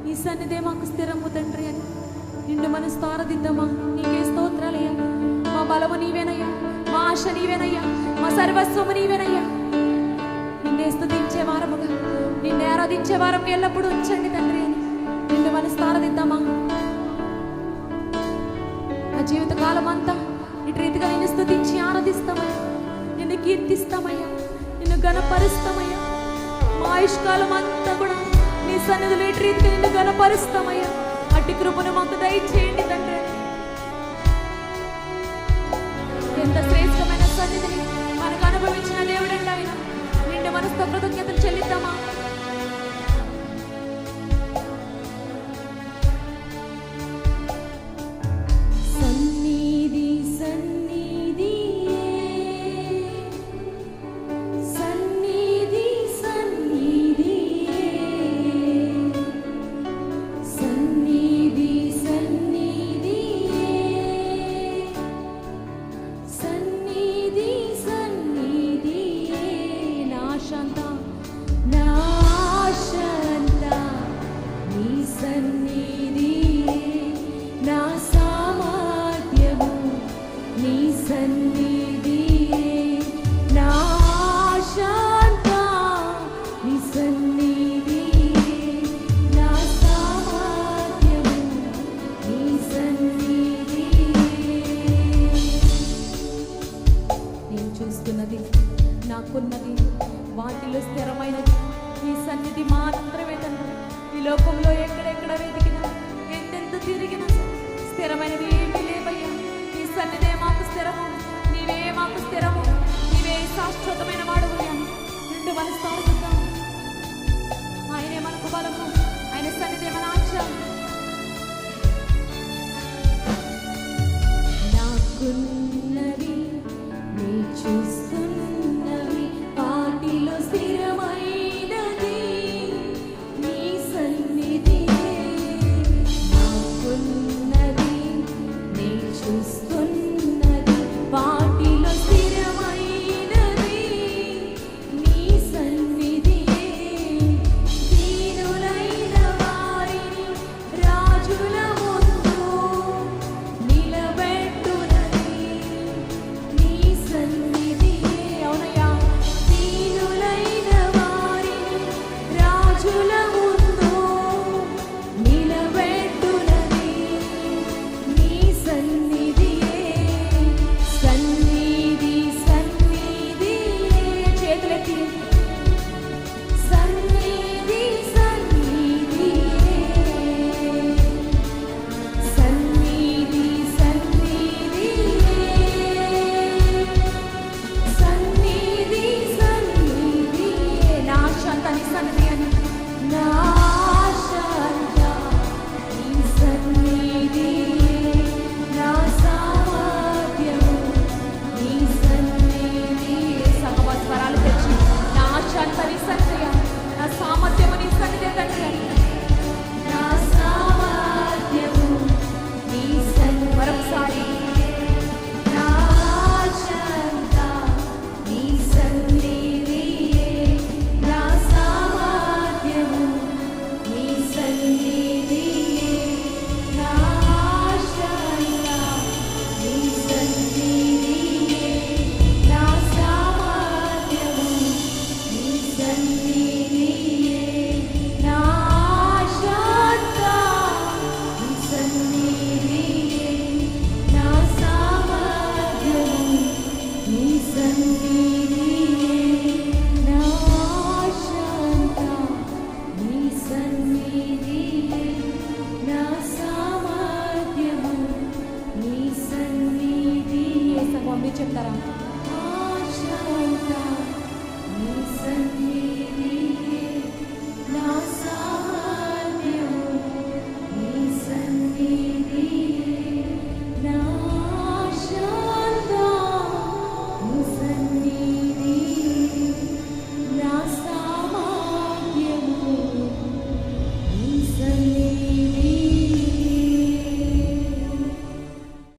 నీ సన్నిధే మాకు స్థిరము తండ్రి అని నిన్ను మనసు ఆరాధిద్దామా. నీకే స్తోత్రాలయ్యా. మా బలము నీవేనయ్యా, మా ఆశ నీవేనయ్యా, మా సర్వస్వము నీవేనయ్యా. నిన్నే స్తుతించే వారముగా, నిన్నే ఆరాధించే వారముగా ఎల్లప్పుడూ ఉంచండి తండ్రి అని నిన్ను మనసు ఆరాధిద్దామా. నా జీవిత కాలం అంతా ఇటు రీతిగా నిన్ను స్తుతించి ఆరాధిస్తామయ్యా, నిన్ను కీర్తిస్తామయ్యా, నిన్ను ఘనపరుస్తామయ్యా. మా ఆయుష్కాలం అంతా కూడా నీ సన్నిధిలో ఇటు రీతిగా నిన్ను ఘనపరుస్తామయ్యా. అట్టి కృపను మాకు దయచేయండి తండ్రి. ఎంత శ్రేష్టమైన సన్నిధిని మనకు అనుభవించిన దేవుడండి ఆయన. నిండు మనసుతో కృతజ్ఞతలు చెల్లిద్దామా. నాకున్నది వాటిలో స్థిరమైనది ఈ సన్నిధి మాత్రమే తండ్రి. ఈ లోకంలో ఎక్కడెక్కడ వెతికినా ఎంతెంత తిరిగినా స్థిరమైనది ఏమీ లేవయ్యా. ఈ సన్నిధే మాకు స్థిరము, నీవే మాకు స్థిరము, నీవే శాశ్వతమైన వాడవు. నిండు మనసు ఆయనే మనకు బలము.